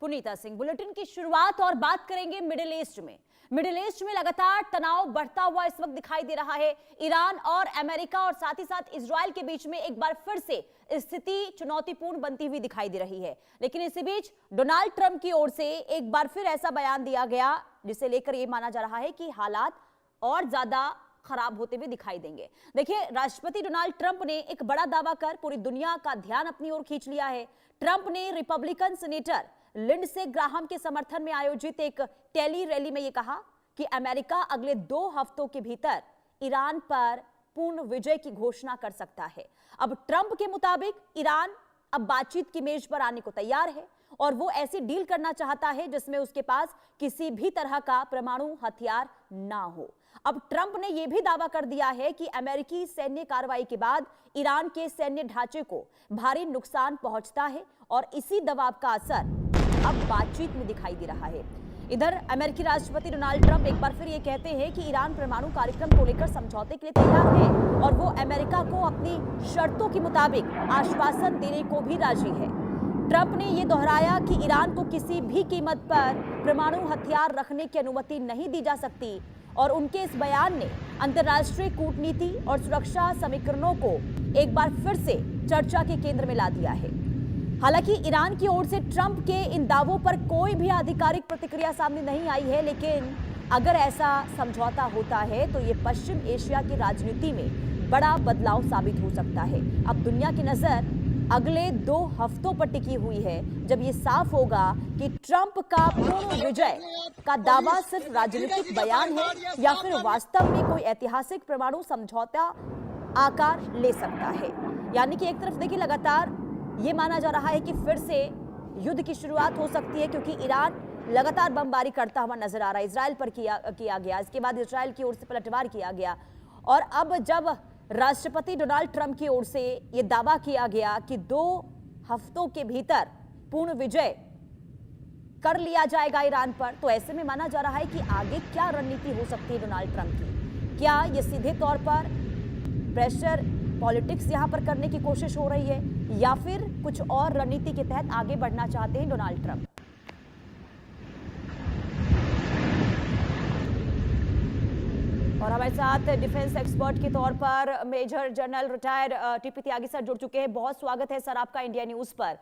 पुनीता Singh. Bulletin की शुरुआत और बात करेंगे मिडिल ईस्ट में। मिडिल ईस्ट में लगातार तनाव बढ़ता हुआ इस वक्त दिखाई दे रहा है। ईरान और अमेरिका और साथ ही साथ इजराइल के बीच में एक बार फिर से स्थिति चुनौतीपूर्ण बनती हुई दिखाई दे रही है। लेकिन इसी बीच डोनाल्ड ट्रंप की ओर से एक बार फिर ऐसा बयान दिया गया जिसे लेकर यह माना जा रहा है कि हालात और ज्यादा खराब होते हुए दिखाई देंगे। देखिए, राष्ट्रपति डोनाल्ड ट्रंप ने एक बड़ा दावा कर पूरी दुनिया का ध्यान अपनी ओर खींच लिया है। ट्रंप ने रिपब्लिकन सीनेटर लिंडसे ग्राहम के समर्थन में आयोजित एक टेली रैली में यह कहा कि अमेरिका अगले 2 हफ्तों के भीतर ईरान पर पूर्ण विजय की घोषणा कर सकता है। अब ट्रंप के मुताबिक ईरान अब बातचीत की मेज पर आने को तैयार है और वो ऐसी डील करना चाहता है जिसमें उसके पास किसी भी तरह का परमाणु हथियार ना हो। अब ट्रंप ने यह भी दावा कर दिया है कि अमेरिकी सैन्य कार्रवाई के बाद ईरान के सैन्य ढांचे को भारी नुकसान पहुंचता है और इसी दबाव का असर अब बातचीत में दिखाई दे रहा है। इधर अमेरिकी राष्ट्रपति डोनाल्ड ट्रंप एक बार फिर ये कहते हैं कि ईरान परमाणु कार्यक्रम को लेकर समझौते के लिए तैयार है और वो अमेरिका को अपनी शर्तों के मुताबिक आश्वासन देने को भी राजी है। ट्रंप ने यह दोहराया कि ईरान को किसी भी कीमत पर परमाणु हथियार रखने की अनुमति नहीं दी जा सकती और उनके इस बयान ने अंतर्राष्ट्रीय कूटनीति और सुरक्षा समीकरणों को एक बार फिर से चर्चा के केंद्र में ला दिया है। हालांकि ईरान की ओर से ट्रंप के इन दावों पर कोई भी आधिकारिक प्रतिक्रिया सामने नहीं आई है, लेकिन अगर ऐसा समझौता होता है तो ये पश्चिम एशिया की राजनीति में बड़ा बदलाव साबित हो सकता है। अब दुनिया की नजर अगले 2 हफ्तों पर टिकी हुई है जब ये साफ होगा कि ट्रंप का पूर्ण विजय का दावा सिर्फ राजनीतिक बयान है या फिर वास्तव में कोई ऐतिहासिक परमाणु समझौता आकार ले सकता है। यानी कि एक तरफ देखिए, लगातार ये माना जा रहा है कि फिर से युद्ध की शुरुआत हो सकती है क्योंकि ईरान लगातार बमबारी करता हुआ नजर आ रहा है। इजराइल पर किया गया, इसके बाद इजराइल की ओर से पलटवार किया गया और अब जब राष्ट्रपति डोनाल्ड ट्रंप की ओर से यह दावा किया गया कि 2 हफ्तों के भीतर पूर्ण विजय कर लिया जाएगा ईरान पर, तो ऐसे में माना जा रहा है कि आगे क्या रणनीति हो सकती है डोनाल्ड ट्रंप की। क्या यह सीधे तौर पर प्रेशर पॉलिटिक्स यहां पर करने की कोशिश हो रही है या फिर कुछ और रणनीति के तहत आगे बढ़ना चाहते हैं डोनाल्ड ट्रंप? और हमारे साथ डिफेंस एक्सपर्ट के तौर पर मेजर जनरल रिटायर्ड टीपी त्यागी सर जुड़ चुके हैं। बहुत स्वागत है सर आपका इंडिया न्यूज पर।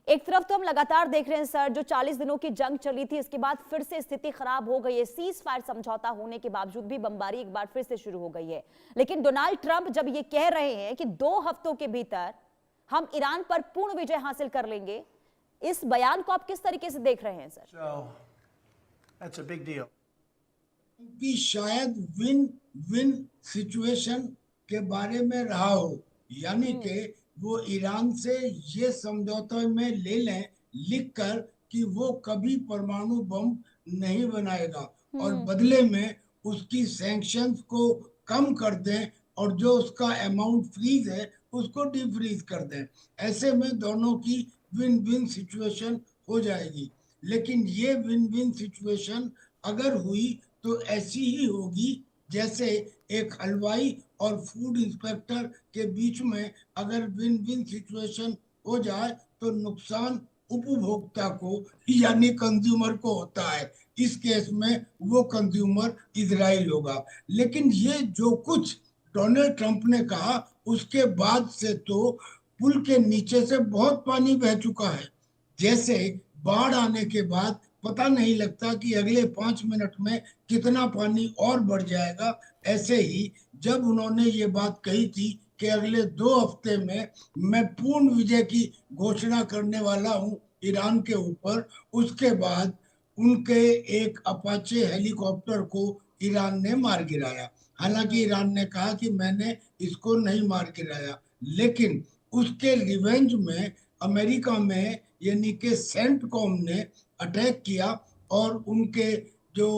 एक तरफ तो हम लगातार देख रहे हैं सर, जो 40 दिनों की जंग चली थी इसके बाद फिर से स्थिति खराब हो गई है। सीज फायर समझौता होने के बावजूद भी बमबारी एक बार फिर से शुरू हो गई है। लेकिन डोनाल्ड ट्रंप जब ये कह रहे हैं कि 2 हफ्तों के भीतर हम ईरान पर पूर्ण विजय हासिल कर लेंगे, इस बयान को आप किस तरीके से देख रहे हैं sir? That's a big deal. कि शायद विन विन सिचुएशन के बारे में रहा हो, यानी कि वो ईरान से ये समझौते में ले लें लिखकर कि वो कभी परमाणु बम नहीं बनाएगा और बदले में उसकी सैंक्शंस को कम कर दें और जो उसका अमाउंट फ्रीज है उसको डीफ्रीज कर दें। ऐसे में दोनों की विन विन सिचुएशन हो जाएगी। लेकिन ये विन विन सिचुएशन अगर हुई तो ऐसी ही होगी जैसे एक हलवाई और फूड इंस्पेक्टर के बीच में अगर विन विन सिचुएशन हो जाए तो नुकसान उपभोक्ता को यानी कंज्यूमर को होता है। इस केस में वो कंज्यूमर इजराइल होगा। लेकिन ये जो कुछ डोनाल्ड ट्रंप ने कहा उसके बाद से तो पुल के नीचे से बहुत पानी बह चुका है। जैसे बाढ़ आने के बाद पता नहीं लगता कि अगले 5 मिनट में कितना पानी और बढ़ जाएगा, ऐसे ही जब उन्होंने ये बात कही थी कि अगले 2 हफ्ते में मैं पूर्ण विजय की घोषणा करने वाला हूं ईरान के ऊपर, उसके बाद उनके एक अपाचे हेलीकॉप्टर को ईरान ने मार गिराया। हालांकि ईरान ने कहा कि मैंने इसको नहीं मार गिराया, लेकिन उसके रिवेंज में अमेरिका में यानी कि सेंटकॉम ने अटैक किया और उनके जो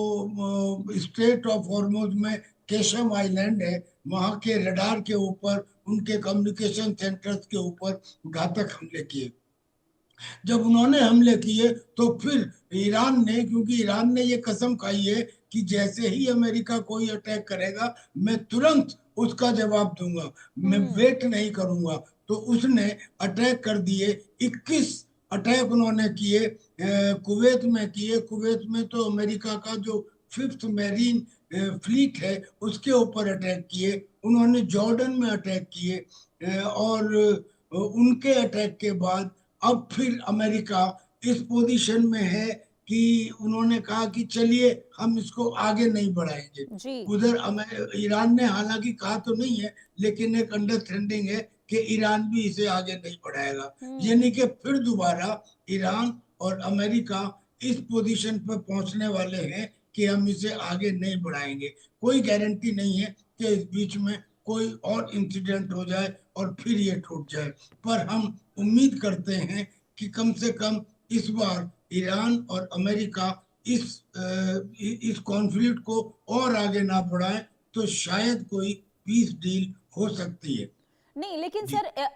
स्ट्रेट ऑफ हॉर्मुज में केशम आइलैंड है वहां के रडार के ऊपर, उनके कम्युनिकेशन सेंटर्स के ऊपर घातक हमले किए। जब उन्होंने हमले किए तो फिर ईरान ने, क्योंकि ईरान ने ये कसम खाई है कि जैसे ही अमेरिका कोई अटैक करेगा मैं तुरंत उसका जवाब दूंगा, मैं वेट नहीं करूंगा, तो उसने अटैक कर दिए 21 अटैक उन्होंने किए, कुवैत में किए। कुवैत में तो अमेरिका का जो 5th मैरीन फ्लीट है उसके ऊपर अटैक किए। उन्होंने जॉर्डन में अटैक किए, और उनके अटैक के बाद अब फिर अमेरिका इस पोजीशन में है कि उन्होंने कहा कि चलिए हम इसको आगे नहीं बढ़ाएंगे। जी। उधर ईरान ने हालांकि कहा तो नहीं है, लेकिन एक अंडरस्टैंडिंग है कि ईरान भी इसे आगे नहीं बढ़ाएगा। यानी कि फिर दोबारा ईरान और अमेरिका इस पोजीशन पर पहुंचने वाले हैं कि हम इसे आगे नहीं बढ़ाएंगे। कोई गारंटी नहीं है कि इस बीच में कोई और इंसिडेंट हो जाए और फिर ये टूट जाए, पर हम उम्मीद करते हैं कि कम से कम इस बार ईरान और अमेरिका इस कॉन्फ्लिक्ट को और आगे ना बढ़ाए तो शायद कोई पीस डील हो सकती है। नहीं, लेकिन जी। सर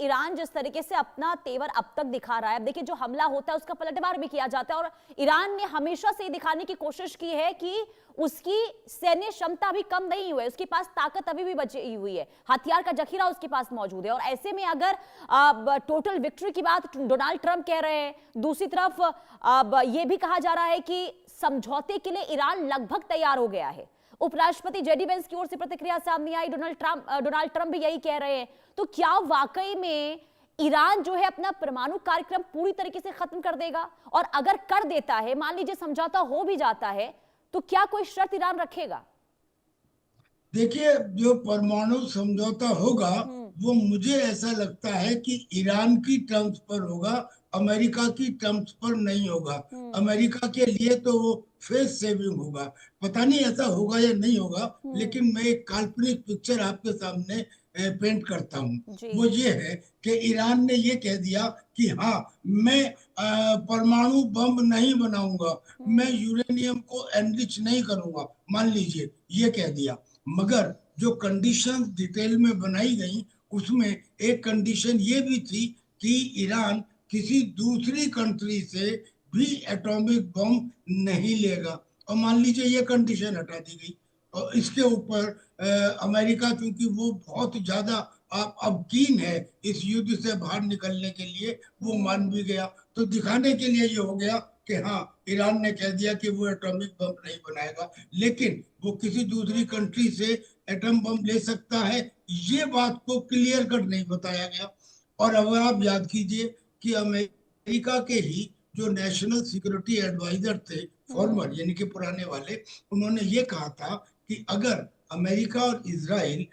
ईरान जिस तरीके से अपना तेवर अब तक दिखा रहा है, अब देखिए जो हमला होता है उसका पलटवार भी किया जाता है, और ईरान ने हमेशा से ये दिखाने की कोशिश की है कि उसकी सैन्य क्षमता अभी कम नहीं हुई है, उसके पास ताकत अभी भी बची हुई है, हथियार का जखीरा उसके पास मौजूद है। और ऐसे में अगर टोटल विक्ट्री की बात डोनाल्ड ट्रंप कह रहे हैं, दूसरी तरफ अब ये भी कहा जा रहा है कि समझौते के लिए ईरान लगभग तैयार हो गया है। उपराष्ट्रपति जेडी वेंस की ओर से प्रतिक्रिया सामने आई, डोनाल्ड ट्रंप भी यही कह रहे हैं। तो क्या वाकई में ईरान जो है अपना परमाणु कार्यक्रम पूरी तरीके से खत्म कर देगा? और अगर कर देता है, मान लीजिए समझौता हो भी जाता है, तो क्या कोई शर्त ईरान रखेगा? देखिए, जो परमाणु समझौता होगा वो मुझे ऐसा लगता है कि ईरान की टर्म्स पर होगा, अमेरिका की टर्म्स पर नहीं होगा। अमेरिका के लिए तो वो फेस सेविंग होगा। पता नहीं ऐसा होगा या नहीं होगा, लेकिन मैं एक काल्पनिक पिक्चर आपके सामने पेंट करता हूँ। जी। वो ये है कि ईरान ने ये कह दिया कि हाँ, मैं परमाणु बम नहीं बनाऊंगा, मैं यूरेनियम को एनरिच नहीं करूंगा, मान लीजिए ये कह दिया। मगर जो कंडीशंस डिटेल में बनाई गई उसमें एक कंडीशन ये भी थी कि ईरान किसी दूसरी कंट्री से भी एटॉमिक बम नहीं लेगा, और मान लीजिए ये कंडीशन हटा दी गई। और इसके ऊपर अमेरिका, क्योंकि वो बहुत ज्यादा अब कीन है इस युद्ध से बाहर निकलने के लिए, वो मान भी गया। तो दिखाने के लिए ये हो गया कि हाँ, ईरान ने कह दिया कि वो एटॉमिक बम नहीं बनाएगा, लेकिन वो किसी दूसरी कंट्री से एटम बम ले सकता है, ये बात को क्लियर कट नहीं बताया गया। और अब आप याद कीजिए कि अमेरिका के ही जो नेशनल सिक्योरिटी एडवाइजर थे, फॉर्मर यानी कि पुराने वाले, उन्होंने ये कहा था कि अगर अमेरिका और इजराइल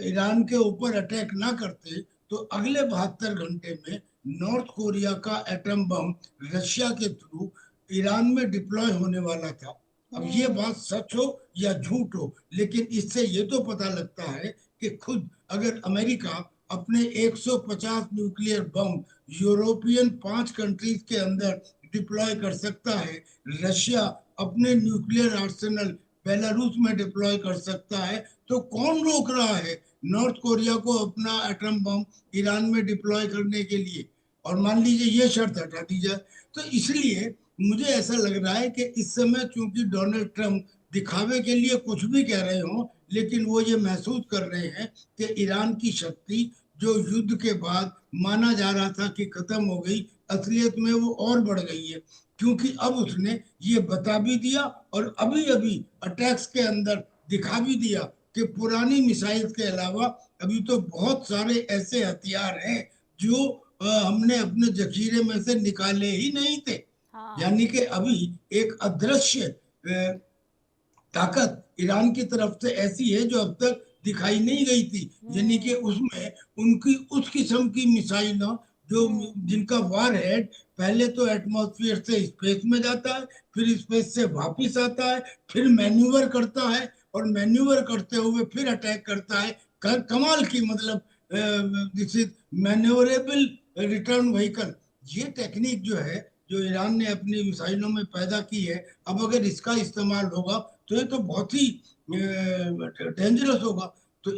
ईरान के ऊपर अटैक ना करते तो अगले 72 घंटे में नॉर्थ कोरिया का एटम बम रशिया के थ्रू ईरान में डिप्लॉय होने वाला था। अब ये बात सच हो या झूठ हो, लेकिन इससे ये तो पता लगता है कि खुद अगर अमेरिका अपने 150 न्यूक्लियर बम यूरोपियन 5 कंट्रीज के अंदर डिप्लॉय कर सकता है, रशिया अपने न्यूक्लियर आर्सेनल बेलारूस में डिप्लॉय कर सकता है, तो कौन रोक रहा है नॉर्थ कोरिया को अपना एटम बम ईरान में डिप्लॉय करने के लिए? और मान लीजिए ये शर्त हटा दी जाए, तो इसलिए मुझे ऐसा लग रहा है कि इस समय चूंकि डोनाल्ड ट्रंप दिखावे के लिए कुछ भी कह रहे हो, लेकिन वो ये महसूस कर रहे हैं कि ईरान की शक्ति जो युद्ध के बाद माना जा रहा था कि खत्म हो गई, असलियत में वो और बढ़ गई है, क्योंकि अब उसने ये बता भी दिया और अभी अभी अटैक्स के अंदर दिखा भी दिया कि पुरानी मिसाइल के अलावा अभी तो बहुत सारे ऐसे हथियार हैं जो हमने अपने जखीरे में से निकाले ही नहीं थे। हाँ। यानी कि अभी एक अदृश्य ताकत ईरान की तरफ से ऐसी है जो अब तक दिखाई नहीं गई थी। यानी कि उसमें उनकी उस किस्म की मिसाइल जो जिनका वार हेड पहले तो एटमॉस्फेयर से स्पेस में जाता है, फिर स्पेस से वापस आता है, फिर मैन्यूवर करता है, और मैन्यूवर करते हुए फिर अटैक करता है। कमाल की, मतलब this is manoeuvrable return vehicle. ये टेक्निक जो है, जो ईरान ने अपनी मिसाइलों में पैदा की है, अब अगर इसका इस्तेमाल होगा तो ये तो बहुत ही डेंजरस होगा। तो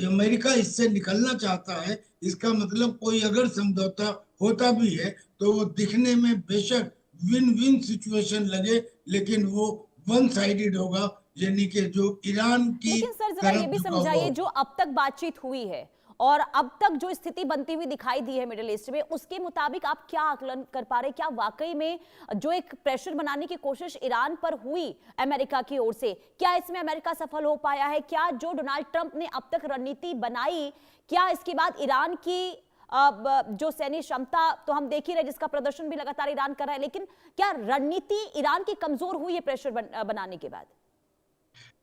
अमेरिका इससे निकलना चाहता है। इसका मतलब कोई अगर समझौता होता भी है तो वो दिखने में बेशक विन विन सिचुएशन लगे, लेकिन वो वन साइडेड होगा, यानी कि जो ईरान की लेकिन सर जरा ये तरफ भी झुका हुआ समझाइए, होगा। जो अब तक बातचीत हुई है और अब तक जो स्थिति बनती हुई दिखाई दी है मिडिल ईस्ट में, उसके मुताबिक आप क्या आकलन कर पा रहे हैं? क्या वाकई में जो एक प्रेशर बनाने की कोशिश ईरान पर हुई अमेरिका की ओर से, क्या इसमें अमेरिका सफल हो पाया है? क्या जो डोनाल्ड ट्रंप ने अब तक रणनीति बनाई, क्या इसके बाद ईरान की जो सैन्य क्षमता तो हम देख ही रहे, जिसका प्रदर्शन भी लगातार ईरान कर रहा है, लेकिन क्या रणनीति ईरान की कमजोर हुई है प्रेशर बनाने के बाद?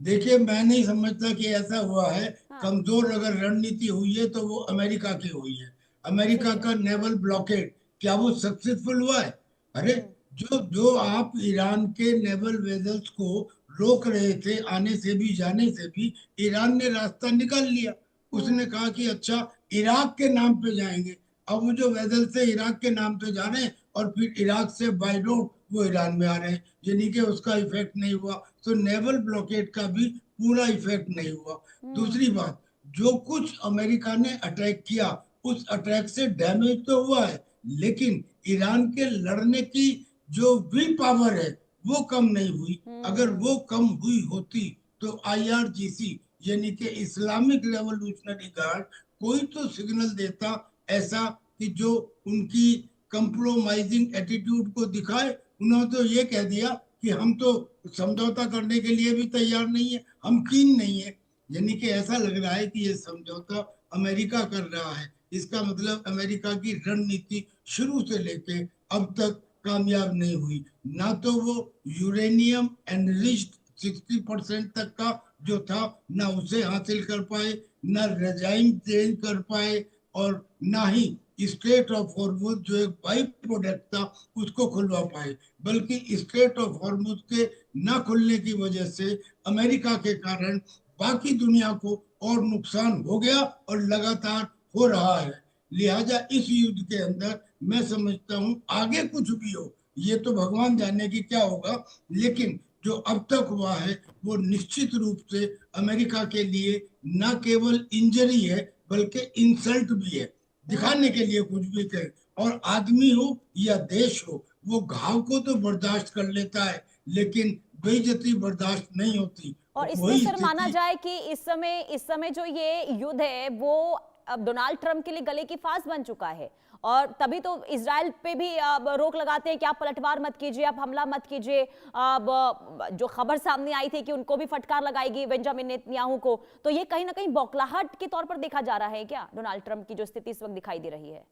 देखिए, मैं नहीं समझता कि ऐसा हुआ है। हाँ। कमजोर अगर रणनीति हुई है तो वो अमेरिका की हुई है। अमेरिका का नेवल ब्लॉकेड, क्या वो सक्सेसफुल हुआ है? अरे, जो जो आप ईरान के नेवल वेजल्स को रोक रहे थे आने से भी जाने से भी, ईरान ने रास्ता निकाल लिया। उसने कहा कि अच्छा, इराक के नाम पे जाएंगे। अब वो जो वेजल से इराक के नाम पे जा रहे हैं और फिर इराक से बाय रोड वो ईरान में आ रहे हैं, यानी कि उसका इफेक्ट नहीं हुआ। तो नेवल ब्लॉकेड का भी पूरा इफेक्ट नहीं हुआ। दूसरी बात, जो कुछ अमेरिका ने अटैक किया, उस अटैक से डैमेज तो हुआ है, लेकिन ईरान के लड़ने की जो विल पावर है वो कम नहीं हुई। अगर वो कम हुई होती तो IRGC यानी कि इस्लामिक रेवोल्यूशनरी गार्ड कोई तो सिग्नल देता ऐसा कि जो उनकी कंप्रोमाइजिंग एटीट्यूड को दिखाए। उन्होंने तो ये कह दिया कि हम तो समझौता करने के लिए भी तैयार नहीं है, हम कीन नहीं है। यानी कि ऐसा लग रहा है कि ये समझौता अमेरिका कर रहा है। इसका मतलब अमेरिका की रणनीति शुरू से लेके अब तक कामयाब नहीं हुई। ना तो वो यूरेनियम एनरिच्ड 60% तक का जो था, ना उसे हासिल कर पाए, ना रजाइम चेंज कर पाए, और ना ही स्ट्रेट ऑफ हॉर्मुज जो एक बाई प्रोडक्ट था उसको खुलवा पाए। बल्कि स्ट्रेट ऑफ हॉर्मुज के ना खुलने की वजह से अमेरिका के कारण बाकी दुनिया को और नुकसान हो गया और लगातार हो रहा है। लिहाजा इस युद्ध के अंदर मैं समझता हूं आगे कुछ भी हो, ये तो भगवान जाने की क्या होगा, लेकिन जो अब तक हुआ है वो निश्चित रूप से अमेरिका के लिए न केवल इंजरी है बल्कि इंसल्ट भी है। दिखाने के लिए कुछ भी कहे, और आदमी हो या देश हो, वो घाव को तो बर्दाश्त कर लेता है लेकिन बेइज्जती बर्दाश्त नहीं होती। और इसलिए वही सर माना स्थिति। जाए कि इस समय जो ये युद्ध है वो अब डोनाल्ड ट्रंप के लिए गले की फांस बन चुका है, और तभी तो इजराइल पे भी अब रोक लगाते हैं कि आप पलटवार मत कीजिए, आप हमला मत कीजिए। अब जो खबर सामने आई थी कि उनको भी फटकार लगाएगी बेंजामिन नेतन्याहू को, तो ये कहीं ना कहीं बौखलाहट के तौर पर देखा जा रहा है क्या डोनाल्ड ट्रंप की जो स्थिति इस वक्त दिखाई दे रही है?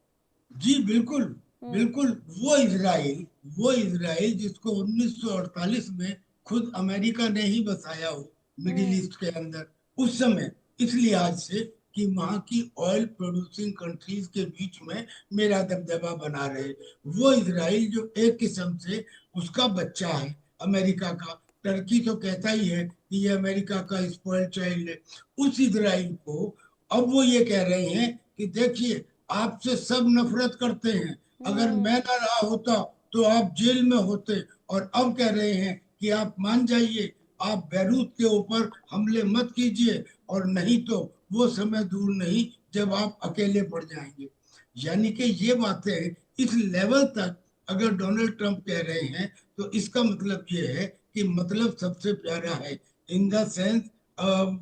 जी बिल्कुल, बिल्कुल। वो इजराइल जिसको 1948 में खुद अमेरिका ने ही बसाया हो मिडिल ईस्ट के अंदर, उस समय इस लिहाज से कि वहां की ऑयल प्रोड्यूसिंग कंट्रीज के बीच में मेरा दबदबा बना रहे, वो इजराइल जो एक किस्म से उसका बच्चा है अमेरिका का। टर्की तो कहता ही है कि ये अमेरिका का स्पॉइल्ड चाइल्ड है। उस इजराइल को अब वो ये कह रहे हैं कि देखिए, आपसे सब नफरत करते हैं, अगर मैं ना रहा होता तो आप जेल में होते, और अब कह रहे हैं कि आप मान जाइए, आप बैरूत के ऊपर हमले मत कीजिए, और नहीं तो वो समय दूर नहीं जब आप अकेले पड़ जाएंगे। यानी कि ये बातें इस लेवल तक अगर डोनाल्ड ट्रंप कह रहे हैं तो इसका मतलब ये है कि मतलब सबसे प्यारा है, इन द सेंस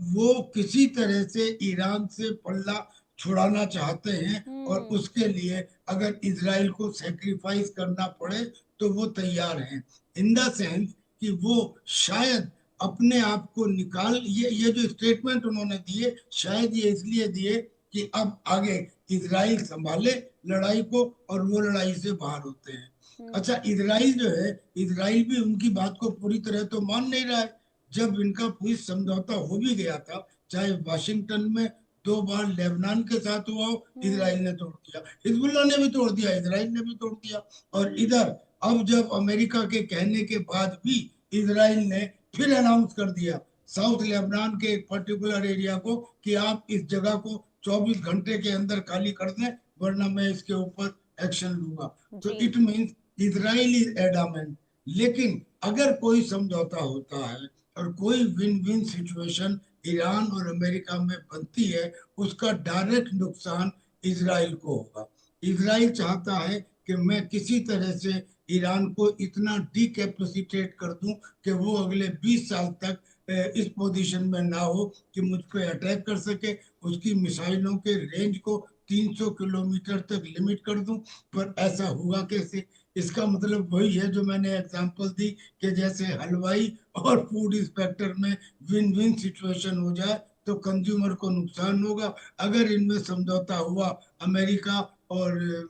वो किसी तरह से ईरान से पल्ला छुड़ाना चाहते हैं, और उसके लिए अगर इजराइल को सेक्रीफाइस करना पड़े तो वो तैयार हैं। इन द सेंस कि वो शायद अपने आप को निकाल, ये जो स्टेटमेंट उन्होंने दिए शायद ये इसलिए दिए कि अब आगे इजराइल संभाले लड़ाई को और वो लड़ाई से बाहर होते हैं। अच्छा, इजराइल जो है, इजराइल भी उनकी बात को पूरी तरह तो मान नहीं रहा है। जब इनका पीस समझौता हो भी गया था, चाहे वाशिंगटन में 2 बार लेबनान के साथ हुआ हो, इजराइल ने तोड़ दिया, हिजबुल्लाह ने भी तोड़ दिया, इजराइल ने भी तोड़ दिया। और इधर अब जब अमेरिका के कहने के बाद भी इजराइल ने फिर अनाउंस कर दिया साउथ लेबनान के एक पर्टिकुलर एरिया को कि आप इस जगह को 24 घंटे के अंदर खाली कर दें, वरना मैं इसके ऊपर एक्शन लूंगा। तो it means Israel is adamant. लेकिन अगर कोई समझौता होता है और कोई विन विन सिचुएशन ईरान और अमेरिका में बनती है, उसका डायरेक्ट नुकसान इजराइल को होगा। इजराइल चाहता है कि मैं किसी तरह से ईरान को इतना डीकैपेसिटेट कर दूं कि वो अगले 20 साल तक इस पोजीशन में ना हो कि मुझ पे अटैक कर सके। उसकी मिसाइलों के रेंज को 300 किलोमीटर तक लिमिट कर दूं, पर ऐसा होगा कैसे? इसका मतलब वही है जो मैंने एग्जांपल दी कि जैसे हलवाई और फूड इंस्पेक्टर में विन विन सिचुएशन हो जाए तो कंज्यूमर को नुकसान होगा। अगर इनमें समझौता हुआ अमेरिका और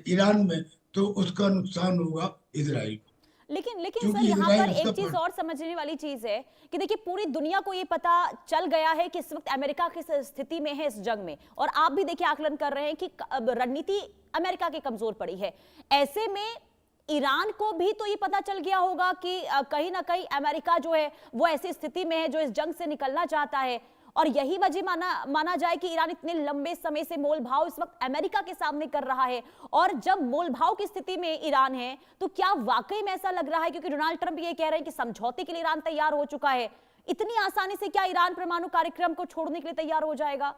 ईरान में, तो उसका नुकसान होगा इजराइल को, लेकिन सर क्योंकि यहाँ इजराइल पर उसका एक चीज और समझने वाली चीज है कि देखिए पूरी दुनिया को ये पता चल गया है कि इस वक्त अमेरिका किस स्थिति में है इस जंग में, और आप भी देखिए आकलन कर रहे हैं कि रणनीति अमेरिका की कमजोर पड़ी है। ऐसे में ईरान को भी तो ये पता चल गया होगा कि कहीं ना कहीं अमेरिका जो है वो ऐसी स्थिति में है जो इस जंग से निकलना चाहता है, और यही वजह माना जाए कि ईरान इतने लंबे समय से मोल भाव इस वक्त अमेरिका के सामने कर रहा है। और जब मोल भाव की स्थिति में ईरान है तो क्या वाकई में ऐसा लग रहा है, क्योंकि डोनाल्ड ट्रंप ये कह रहे हैं कि समझौते के लिए ईरान तैयार हो चुका है, इतनी आसानी से क्या ईरान परमाणु कार्यक्रम को छोड़ने के लिए तैयार हो जाएगा?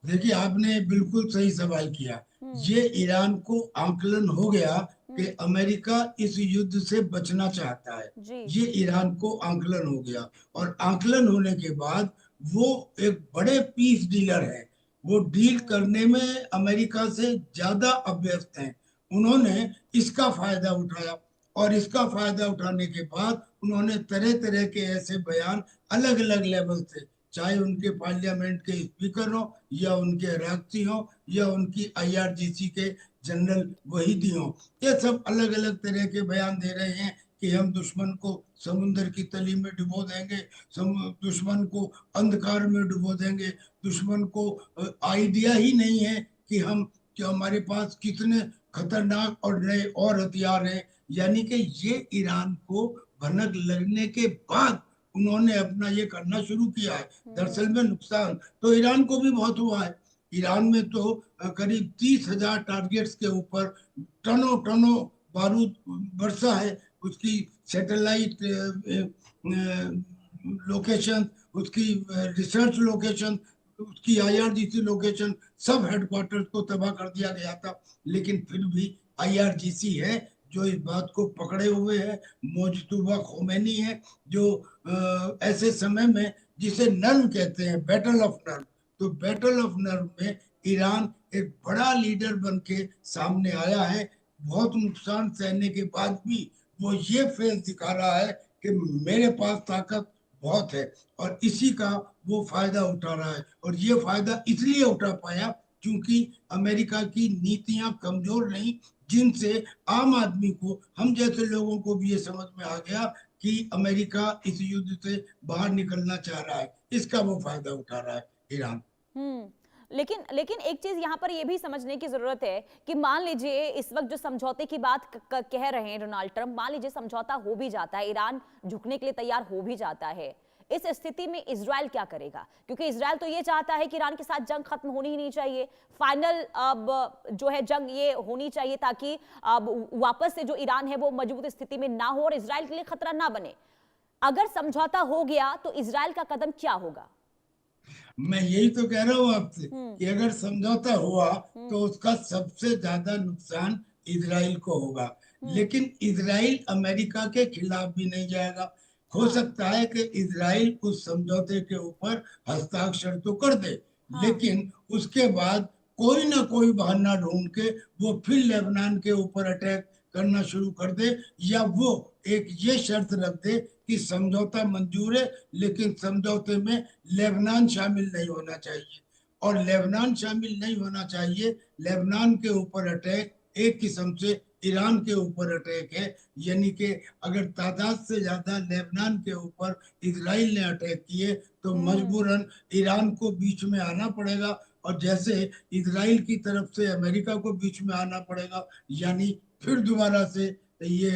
देखिए, आपने बिल्कुल सही सवाल किया। ये ईरान को आकलन हो गया कि अमेरिका इस युद्ध से बचना चाहता है। जी। ये ईरान को आकलन हो गया, और आकलन होने के बाद वो एक बड़े पीस डीलर है। वो डील करने में अमेरिका से ज्यादा अभ्यस्त हैं। उन्होंने इसका फायदा उठाया, और इसका फायदा उठाने के बाद उन्होंने तरह तरह के ऐसे बयान अलग अलग लेवल से, चाहे उनके पार्लियामेंट के स्पीकर हो, या उनके राष्ट्रपति हो, या उनकी आईआरजीसी के जनरल वहीदी हो, ये सब अलग अलग तरह के बयान दे रहे हैं कि हम दुश्मन को समुद्र की तली में डुबो देंगे, दुश्मन को अंधकार में डुबो देंगे, दुश्मन को आइडिया ही नहीं है कि हमारे पास कितने खतरनाक और नए और हथियार हैं। यानी कि ये ईरान को भनक लगने के बाद उन्होंने अपना ये करना शुरू किया है। दरअसल में नुकसान तो ईरान को भी बहुत हुआ है। ईरान में तो करीब 30,000 टारगेट्स के ऊपर टनों टनों बारूद बरसा है। उसकी सैटेलाइट लोकेशन, उसकी रिसर्च लोकेशन, उसकी आईआरजीसी लोकेशन, सब हेडक्वार्टर्स को तबाह कर दिया गया था। लेकिन फिर भी आईआरजीसी है जो इस बात को पकड़े हुए है। मोजतुबा खोमेनी है जो ऐसे समय में, जिसे नर्व कहते हैं, बैटल ऑफ नर्व, तो बैटल ऑफ नर्व में ईरान एक बड़ा लीडर बन के सामने आया है। बहुत नुकसान सहने के बाद भी वो ये फेस दिखा रहा है कि मेरे पास ताकत बहुत है, और इसी का वो फायदा उठा रहा है। और ये फायदा इसलिए उठा पाया क्योंकि अमेरिका की नीतियां कमजोर नहीं, जिनसे आम आदमी को, हम जैसे लोगों को भी ये समझ में आ गया कि अमेरिका इस युद्ध से बाहर निकलना चाह रहा है। इसका वो फायदा उठा रहा है ईरान। लेकिन एक चीज यहाँ पर यह भी समझने की जरूरत है कि मान लीजिए इस वक्त जो समझौते की बात कह रहे हैं डोनाल्ड ट्रंप, मान लीजिए समझौता हो भी जाता है, ईरान झुकने के लिए तैयार हो भी जाता है, इस स्थिति में इजराइल क्या करेगा? क्योंकि इजराइल तो ये चाहता है कि ईरान के साथ जंग खत्म होनी ही नहीं चाहिए, फाइनल अब जो है जंग ये होनी चाहिए ताकि अब वापस से जो ईरान है वो मजबूत स्थिति में ना हो और इजराइल के लिए खतरा ना बने। अगर समझौता हो गया तो इजराइल का कदम क्या होगा? मैं यही तो कह रहा हूँ आपसे कि अगर समझौता हुआ तो उसका सबसे ज्यादा नुकसान इजराइल को होगा। लेकिन इजराइल अमेरिका के खिलाफ भी नहीं जाएगा। हो सकता है कि इजराइल उस समझौते के ऊपर हस्ताक्षर तो कर दे, लेकिन उसके बाद कोई ना कोई बहाना ढूंढ के वो फिर लेबनान के ऊपर अटैक करना शुरू कर दे, या वो एक ये शर्त रख दे कि समझौता मंजूर है लेकिन समझौते में लेबनान शामिल नहीं होना चाहिए। और लेबनान शामिल नहीं होना चाहिए, लेबनान के ऊपर अटैक एक किस्म से ईरान के ऊपर अटैक है। यानी कि अगर तादाद से ज्यादा लेबनान के ऊपर इजराइल ने अटैक किए तो मजबूरन ईरान को बीच में आना पड़ेगा, और जैसे इजराइल की तरफ से अमेरिका को बीच में आना पड़ेगा, यानी फिर दोबारा से ये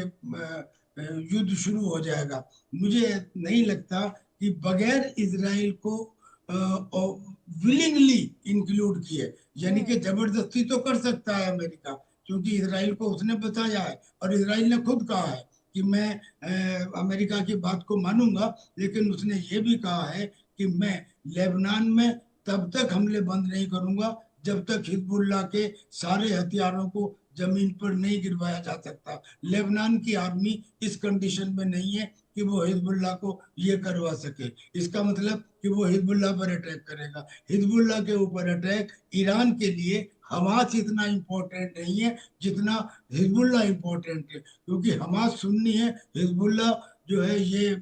युद्ध शुरू हो जाएगा। मुझे नहीं लगता कि बगैर इजराइल को विलिंगली इंक्लूड किए, यानी कि जबरदस्ती तो कर सकता है अमेरिका, क्योंकि इजराइल को उसने बताया है और इजराइल ने खुद कहा है कि मैं अमेरिका की बात को मानूंगा, लेकिन उसने ये भी कहा है कि मैं लेबनान में तब तक हमले बंद नहीं करूंगा जब तक हिजबुल्लाह के सारे हथियारों को जमीन पर नहीं गिरवाया जा सकता। लेबनान की आर्मी इस कंडीशन में नहीं है कि वो हिजबुल्लाह को ये करवा सके। इसका मतलब कि वो हिजबुल्लाह पर अटैक करेगा। हिजबुल्लाह के ऊपर अटैक ईरान के लिए हमास इतना इम्पोर्टेंट नहीं है जितना हिजबुल्लाह इम्पोर्टेंट है, क्योंकि हमास सुन्नी है, हिजबुल्लाह जो है ये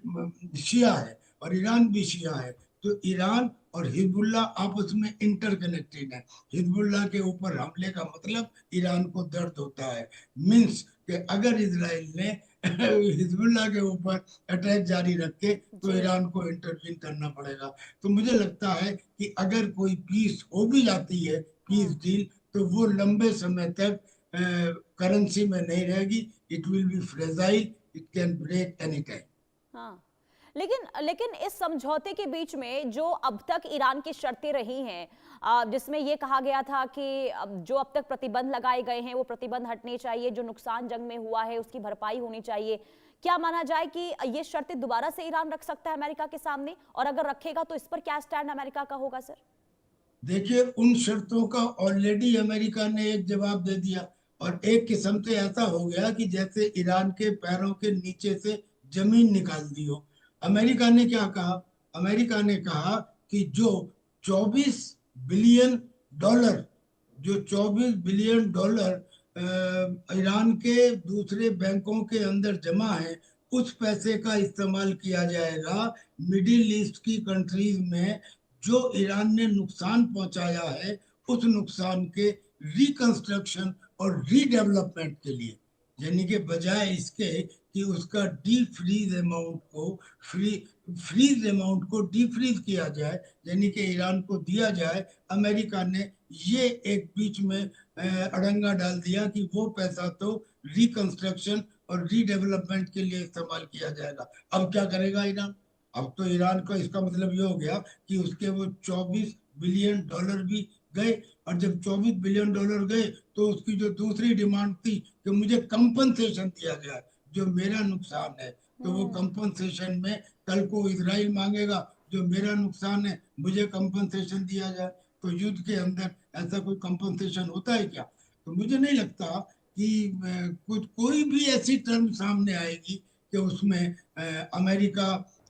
शिया है और ईरान भी शिया है। तो ईरान और हिजबुल्लाह आपस में इंटरकनेक्टेड है। हिजबुल्लाह के ऊपर हमले का मतलब ईरान को दर्द होता है। मींस कि अगर इजराइल ने हिजबुल्लाह के ऊपर अटैक जारी रखे तो ईरान को इंटरवीन करना पड़ेगा। तो मुझे लगता है कि अगर कोई पीस हो भी जाती है, पीस डील, तो वो लंबे समय तक करेंसी में नहीं रहेगी। It will be fragile, it can break any time. हाँ, लेकिन इस समझौते के बीच में जो अब तक ईरान की शर्तें रही हैं, जिसमें यह कहा गया था कि जो अब तक प्रतिबंध लगाए गए हैं वो प्रतिबंध हटने चाहिए, जो नुकसान जंग में हुआ है उसकी भरपाई होनी चाहिए। क्या माना जाए कि ये शर्तें दोबारा से ईरान रख सकता है अमेरिका के सामने, और अगर रखेगा तो इस पर क्या स्टैंड अमेरिका का होगा सर? देखिए, उन शर्तों का ऑलरेडी अमेरिका ने एक जवाब दे दिया, और एक किस्म से ऐसा हो गया कि जैसे ईरान के पैरों के नीचे से जमीन निकाल दी हो। अमेरिका ने क्या कहा? अमेरिका ने कहा कि जो 24 बिलियन डॉलर जो 24 बिलियन डॉलर ईरान के दूसरे बैंकों के अंदर जमा है, उस पैसे का इस्तेमाल किया जाएगा मिडिल ईस्ट की कंट्रीज में जो ईरान ने नुकसान पहुंचाया है, उस नुकसान के रिकंस्ट्रक्शन और रीडेवलपमेंट के लिए। यानी कि बजाय इसके कि उसका फ्रीज अमाउंट को डीफ्रीज किया जाए, यानी कि ईरान को दिया जाए, अमेरिका ने ये एक बीच में अड़ंगा डाल दिया कि वो पैसा तो रिकंस्ट्रक्शन और रीडेवलपमेंट के लिए इस्तेमाल किया जाएगा। अब क्या करेगा ईरान? अब तो ईरान का इसका मतलब ये हो गया कि उसके वो 24 बिलियन डॉलर भी गए, और जब 24 बिलियन डॉलर गए तो उसकी जो दूसरी डिमांड थी कि मुझे कंपनसेशन दिया जाए जो मेरा नुकसान है, तो वो कंपनसेशन में कल को इजराइल मांगेगा जो मेरा नुकसान है मुझे कंपनसेशन दिया जाए। तो युद्ध के अंदर ऐसा कोई कंपनसेशन होता है क्या? तो मुझे नहीं लगता कि कुछ कोई भी ऐसी टर्म सामने आएगी कि उसमें अमेरिका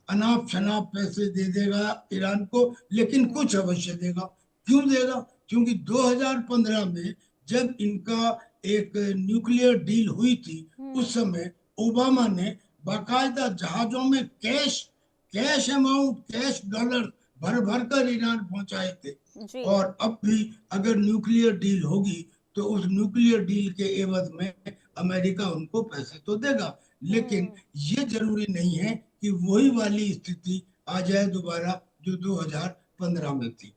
अनाप शनाप पैसे दे देगा ईरान को, लेकिन कुछ अवश्य देगा। क्यों देगा? क्योंकि 2015 में जब इनका एक न्यूक्लियर डील हुई थी, उस समय ओबामा ने बाकायदा जहाजों में कैश अमाउंट, कैश डॉलर भर भर कर ईरान पहुंचाए थे। और अब भी अगर न्यूक्लियर डील होगी तो उस न्यूक्लियर डील के एवज में अमेरिका उनको पैसे तो देगा, लेकिन ये जरूरी नहीं है कि वही वाली स्थिति आ जाए दोबारा जो 2015 में थी।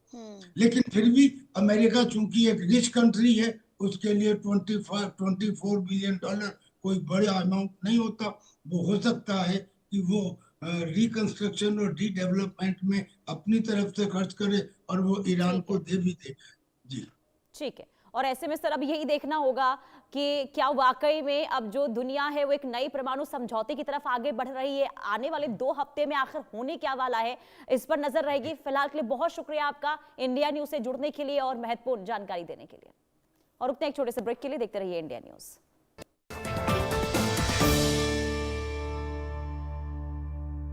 लेकिन फिर भी अमेरिका चूंकि एक रिच कंट्री है, उसके लिए 24 बिलियन डॉलर कोई बड़ा अमाउंट नहीं होता। वो हो सकता है कि वो रिकंस्ट्रक्शन और रीडेवलपमेंट में अपनी तरफ से खर्च करे और वो ईरान को दे भी दे। जी ठीक है। और ऐसे में सर अब यही देखना होगा कि क्या वाकई में अब जो दुनिया है वो एक नई परमाणु समझौते की तरफ आगे बढ़ रही है। आने वाले 2 हफ्ते में आखिर होने क्या वाला है, इस पर नजर रहेगी। फिलहाल के लिए बहुत शुक्रिया आपका इंडिया न्यूज से जुड़ने के लिए और महत्वपूर्ण जानकारी देने के लिए। और रुकते हैं एक छोटे से ब्रेक के लिए, देखते रहिए इंडिया न्यूज।